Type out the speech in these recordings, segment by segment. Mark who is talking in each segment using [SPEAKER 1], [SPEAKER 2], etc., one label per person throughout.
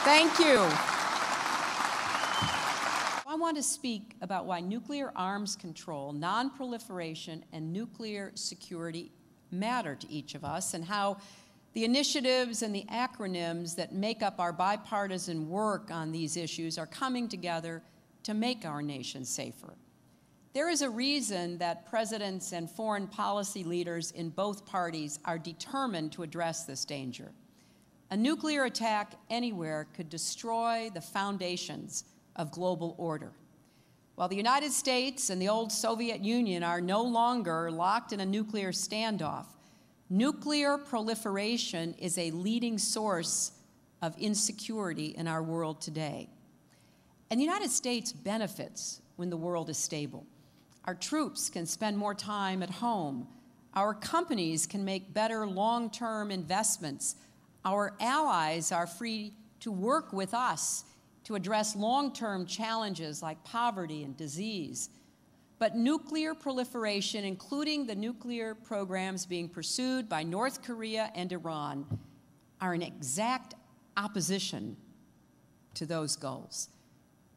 [SPEAKER 1] Thank you. I want to speak about why nuclear arms control, non-proliferation, and nuclear security matter to each of us, and how the initiatives and the acronyms that make up our bipartisan work on these issues are coming together to make our nation safer. There is a reason that presidents and foreign policy leaders in both parties are determined to address this danger. A nuclear attack anywhere could destroy the foundations of global order. While the United States and the old Soviet Union are no longer locked in a nuclear standoff, nuclear proliferation is a leading source of insecurity in our world today. And the United States benefits when the world is stable. Our troops can spend more time at home. Our companies can make better long-term investments. Our allies are free to work with us to address long-term challenges like poverty and disease. But nuclear proliferation, including the nuclear programs being pursued by North Korea and Iran, are in exact opposition to those goals.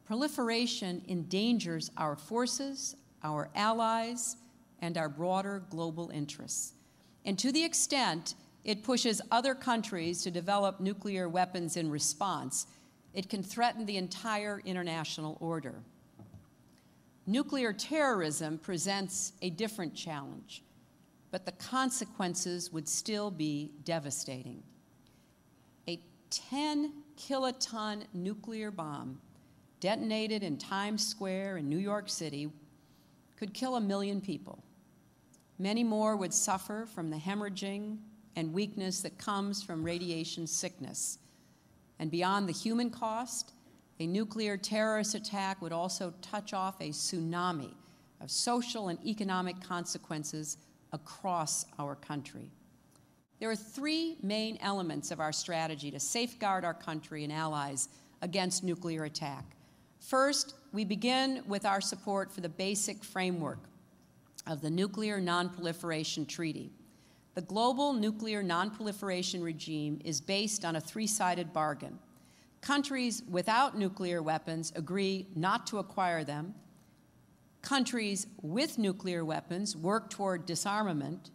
[SPEAKER 1] Proliferation endangers our forces, our allies, and our broader global interests. And to the extent it pushes other countries to develop nuclear weapons in response, it can threaten the entire international order. Nuclear terrorism presents a different challenge, but the consequences would still be devastating. A 10-kiloton nuclear bomb detonated in Times Square in New York City could kill 1 million people. Many more would suffer from the hemorrhaging and weakness that comes from radiation sickness. And beyond the human cost, a nuclear terrorist attack would also touch off a tsunami of social and economic consequences across our country. There are 3 main elements of our strategy to safeguard our country and allies against nuclear attack. First, we begin with our support for the basic framework of the Nuclear Non-Proliferation Treaty. The global nuclear non-proliferation regime is based on a 3-sided bargain. Countries without nuclear weapons agree not to acquire them. Countries with nuclear weapons work toward disarmament.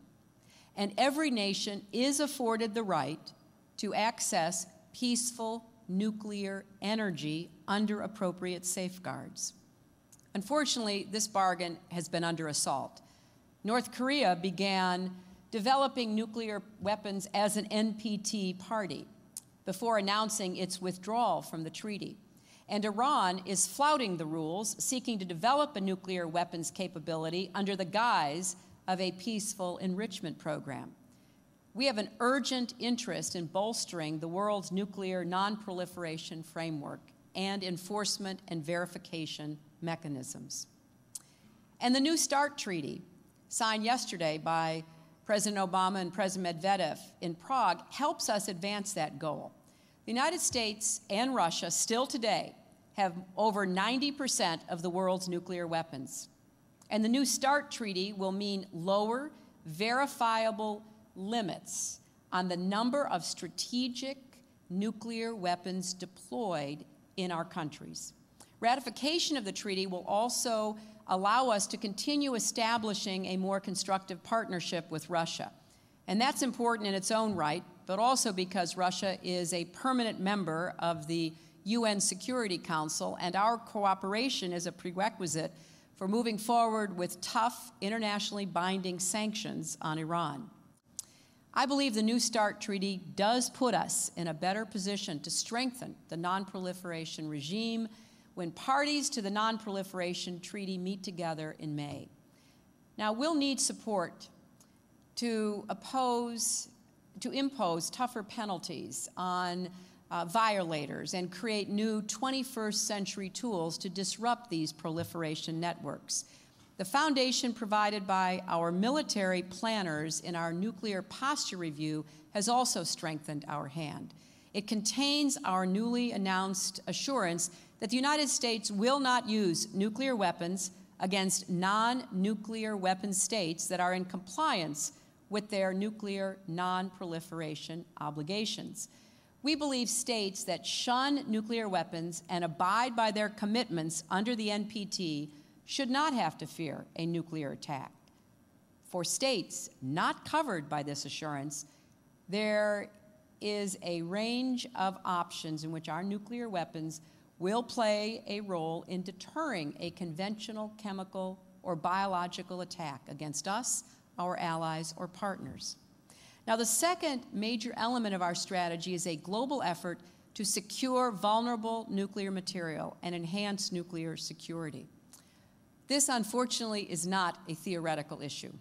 [SPEAKER 1] And every nation is afforded the right to access peaceful nuclear energy under appropriate safeguards. Unfortunately, this bargain has been under assault. North Korea began developing nuclear weapons as an NPT party before announcing its withdrawal from the treaty. And Iran is flouting the rules, seeking to develop a nuclear weapons capability under the guise of a peaceful enrichment program. We have an urgent interest in bolstering the world's nuclear non-proliferation framework and enforcement and verification mechanisms. And the New START Treaty, signed yesterday by President Obama and President Medvedev in Prague, helps us advance that goal. The United States and Russia still today have over 90% of the world's nuclear weapons. And the New START Treaty will mean lower, verifiable limits on the number of strategic nuclear weapons deployed in our countries. Ratification of the treaty will also allow us to continue establishing a more constructive partnership with Russia. And that's important in its own right, but also because Russia is a permanent member of the UN Security Council, and our cooperation is a prerequisite for moving forward with tough, internationally binding sanctions on Iran. I believe the New START Treaty does put us in a better position to strengthen the non-proliferation regime when parties to the Non-Proliferation Treaty meet together in May. Now, we'll need support to impose tougher penalties on violators and create new 21st century tools to disrupt these proliferation networks. The foundation provided by our military planners in our nuclear posture review has also strengthened our hand. It contains our newly announced assurance that the United States will not use nuclear weapons against non-nuclear weapon states that are in compliance with their nuclear non-proliferation obligations. We believe states that shun nuclear weapons and abide by their commitments under the NPT should not have to fear a nuclear attack. For states not covered by this assurance, there is a range of options in which our nuclear weapons will play a role in deterring a conventional chemical or biological attack against us, our allies, or partners. Now, the second major element of our strategy is a global effort to secure vulnerable nuclear material and enhance nuclear security. This, unfortunately, is not a theoretical issue.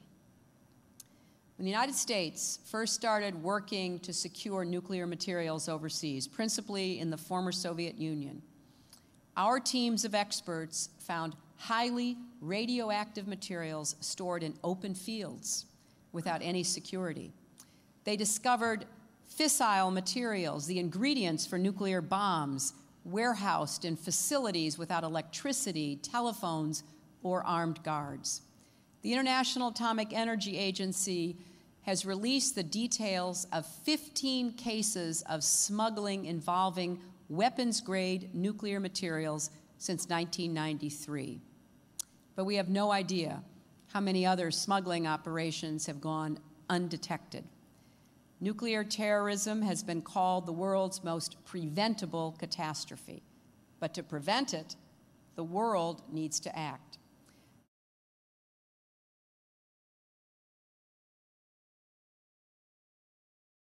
[SPEAKER 1] When the United States first started working to secure nuclear materials overseas, principally in the former Soviet Union, our teams of experts found highly radioactive materials stored in open fields without any security. They discovered fissile materials, the ingredients for nuclear bombs, warehoused in facilities without electricity, telephones, or armed guards. The International Atomic Energy Agency has released the details of 15 cases of smuggling involving weapons-grade nuclear materials since 1993. But we have no idea how many other smuggling operations have gone undetected. Nuclear terrorism has been called the world's most preventable catastrophe. But to prevent it, the world needs to act.